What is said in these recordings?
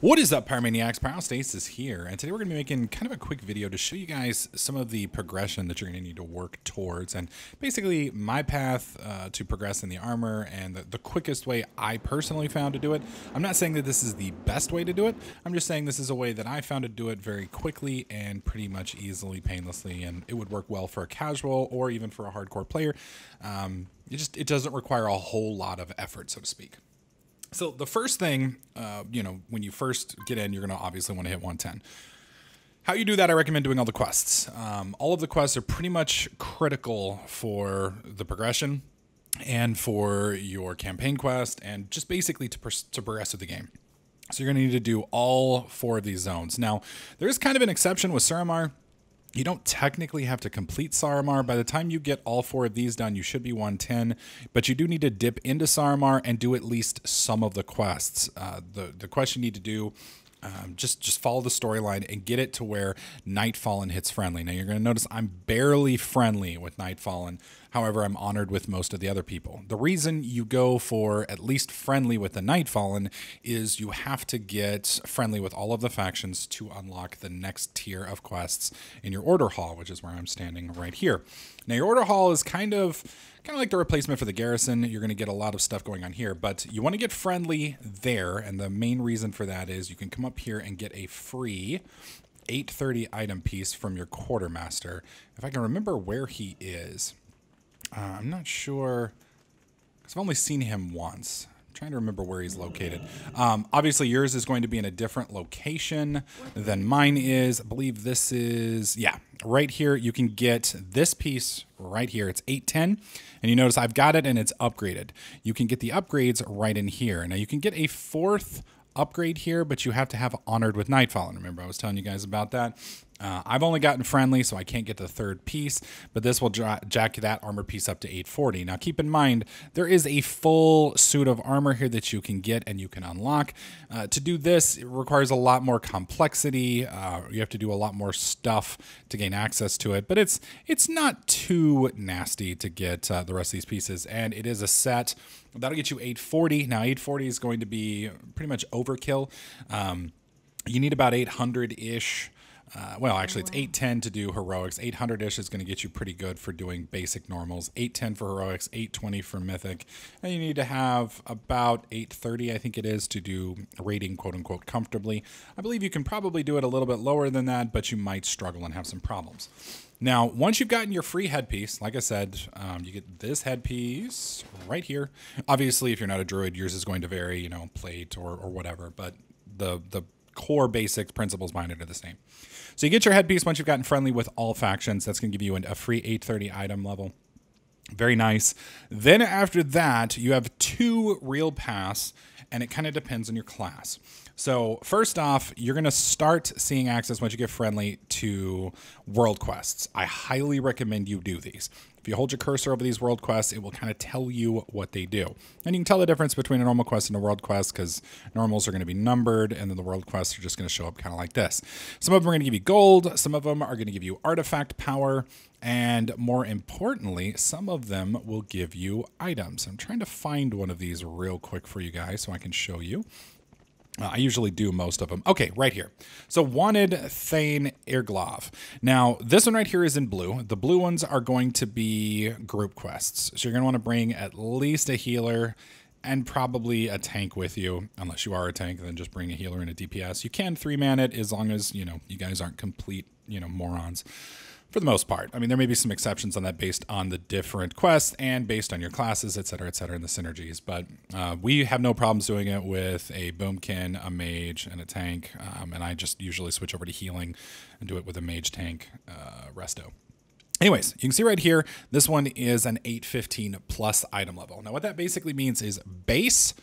What is up, Pyromaniacs? Pyrostasis is here, and today we're going to be making kind of a quick video to show you guys some of the progression that you're going to need to work towards, and basically my path to progress in the armor and the quickest way I personally found to do it. I'm not saying that this is the best way to do it, I'm just saying this is a way that I found to do it very quickly and pretty much easily, painlessly, and it would work well for a casual or even for a hardcore player. It doesn't require a whole lot of effort, so to speak. So the first thing, when you first get in, you're going to obviously want to hit 110. How you do that, I recommend doing all the quests. All of the quests are pretty much critical for the progression and for your campaign quest and just basically to progress through the game. So you're going to need to do all 4 of these zones. Now, there is kind of an exception with Suramar. You don't technically have to complete Saramar. By the time you get all 4 of these done, you should be 110, but you do need to dip into Saramar and do at least some of the quests. The quest you need to do, just follow the storyline and get it to where Nightfallen hits friendly. Now you're going to notice I'm barely friendly with Nightfallen. However, I'm honored with most of the other people. The reason you go for at least friendly with the Nightfallen is you have to get friendly with all of the factions to unlock the next tier of quests in your order hall, which is where I'm standing right here. Now your order hall is kind of like the replacement for the garrison. You're going to get a lot of stuff going on here, but you want to get friendly there, and the main reason for that is you can come up here and get a free 830 item piece from your quartermaster. If I can remember where he is. I'm not sure, because I've only seen him once. I'm trying to remember where he's located. Obviously, yours is going to be in a different location than mine is. I believe this is, yeah, right here. You can get this piece right here. It's 810, and you notice I've got it, and it's upgraded. You can get the upgrades right in here. Now, you can get a 4th upgrade here, but you have to have Honored with Nightfallen. Remember, I was telling you guys about that. I've only gotten friendly, so I can't get the 3rd piece, but this will jack that armor piece up to 840. Now, keep in mind, there is a full suit of armor here that you can get and you can unlock. To do this, it requires a lot more complexity. You have to do a lot more stuff to gain access to it, but it's not too nasty to get the rest of these pieces, and it is a set. That'll get you 840. Now, 840 is going to be pretty much overkill. You need about 800-ish. Well, actually, it's 810 to do heroics. 800-ish is going to get you pretty good for doing basic normals. 810 for heroics, 820 for mythic. And you need to have about 830, I think it is, to do raiding, quote-unquote, comfortably. I believe you can probably do it a little bit lower than that, but you might struggle and have some problems. Now, once you've gotten your free headpiece, like I said, you get this headpiece right here. Obviously, if you're not a druid, yours is going to vary, plate or whatever, but the core basic principles behind it are the same. So you get your headpiece once you've gotten friendly with all factions. That's going to give you a free 830 item level. Very nice. Then after that, you have 2 real pass, and it kind of depends on your class. So first off, you're going to start seeing access once you get friendly to world quests. I highly recommend you do these. If you hold your cursor over these world quests, it will kind of tell you what they do. And you can tell the difference between a normal quest and a world quest, because normals are going to be numbered, and then the world quests are just going to show up kind of like this. Some of them are going to give you gold, some of them are going to give you artifact power, and more importantly, some of them will give you items. I'm trying to find one of these real quick for you guys so I can show you. I usually do most of them. Okay, right here. So Wanted Thane Irglav. Now, this one right here is in blue. The blue ones are going to be group quests. So you're going to want to bring at least a healer and probably a tank with you. Unless you are a tank, then just bring a healer and a DPS. You can 3-man it as long as, you guys aren't complete, morons. For the most part. I mean, there may be some exceptions on that based on the different quests and based on your classes, et cetera, and the synergies. But we have no problems doing it with a boomkin, a mage, and a tank. And I just usually switch over to healing and do it with a mage tank resto. Anyways, you can see right here, this one is an 815 plus item level. Now, what that basically means is base,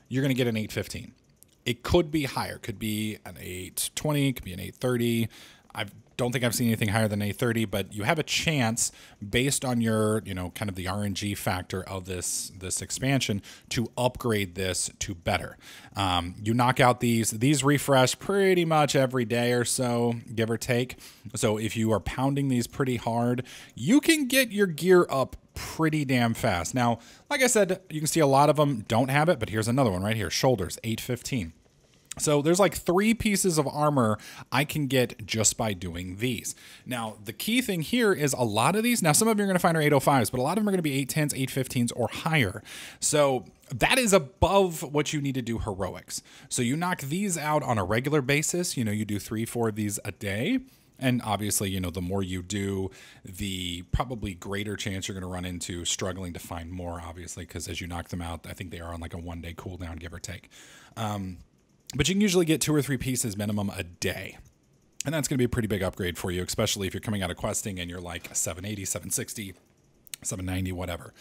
you're going to get an 815. It could be higher. Could be an 820, could be an 830. Don't think I've seen anything higher than 830, but you have a chance based on your, kind of the RNG factor of this expansion to upgrade this to better. You knock out these refresh pretty much every day or so, give or take. So if you are pounding these pretty hard, you can get your gear up pretty damn fast. Now, like I said, you can see a lot of them don't have it, but here's another one right here, shoulders, 815. So there's like 3 pieces of armor I can get just by doing these. Now, the key thing here is a lot of these, now some of them you're going to find are 805s, but a lot of them are going to be 810s, 815s, or higher. So that is above what you need to do heroics. So you knock these out on a regular basis. You know, you do 3, 4 of these a day. And obviously, you know, the more you do, the probably greater chance you're going to run into struggling to find more, obviously, because as you knock them out, I think they are on like a 1-day cooldown, give or take. But you can usually get 2 or 3 pieces minimum a day. And that's going to be a pretty big upgrade for you, especially if you're coming out of questing and you're like 780, 760, 790, whatever.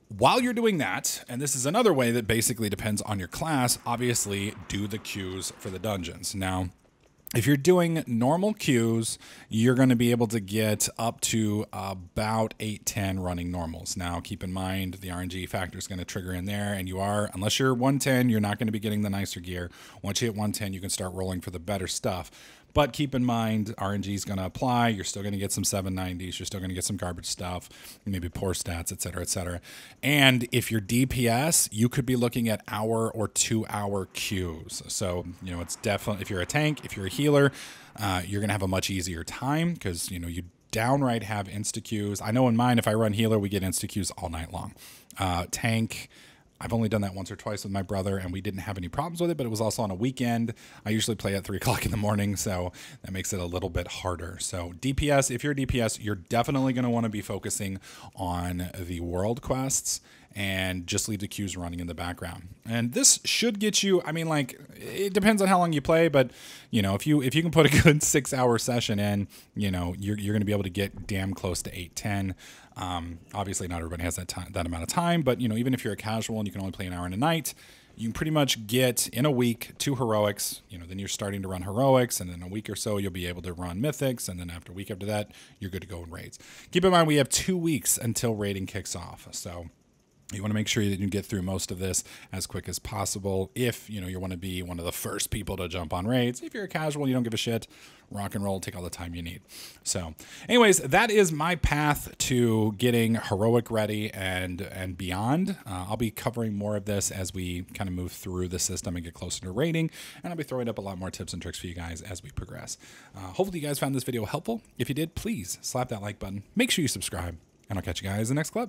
While you're doing that, and this is another way that basically depends on your class, obviously do the queues for the dungeons. Now, if you're doing normal queues, you're going to be able to get up to about 810 running normals. Now, keep in mind the RNG factor is going to trigger in there, and you are, unless you're 110, you're not going to be getting the nicer gear. Once you hit 110, you can start rolling for the better stuff. But keep in mind, RNG is going to apply. You're still going to get some 790s. You're still going to get some garbage stuff, maybe poor stats, et cetera, et cetera. And if you're DPS, you could be looking at hour or 2-hour queues. So, you know, it's definitely, if you're a tank, if you're a healer, you're going to have a much easier time because, you know, you downright have insta queues. I know in mine, if I run healer, we get insta queues all night long. Tank, I've only done that once or twice with my brother, and we didn't have any problems with it, but it was also on a weekend. I usually play at 3 o'clock in the morning, so that makes it a little bit harder. So DPS, if you're a DPS, you're definitely going to want to be focusing on the world quests and just leave the queues running in the background. And this should get you, I mean, like, it depends on how long you play, but, you know, if you can put a good 6-hour session in, you know, you're going to be able to get damn close to 810. Obviously, not everybody has that amount of time, but, you know, even if you're a casual and you can only play an hour in a night, you can pretty much get, in a week, 2 heroics. You know, then you're starting to run heroics, and in a week or so, you'll be able to run mythics, and then after a week after that, you're good to go in raids. Keep in mind, we have 2 weeks until raiding kicks off, so you want to make sure that you get through most of this as quick as possible. If, you know, you want to be one of the first people to jump on raids. If you're a casual and you don't give a shit, rock and roll, take all the time you need. So anyways, that is my path to getting heroic ready and beyond. I'll be covering more of this as we kind of move through the system and get closer to raiding. And I'll be throwing up a lot more tips and tricks for you guys as we progress. Hopefully you guys found this video helpful. If you did, please slap that like button. Make sure you subscribe, and I'll catch you guys in the next clip.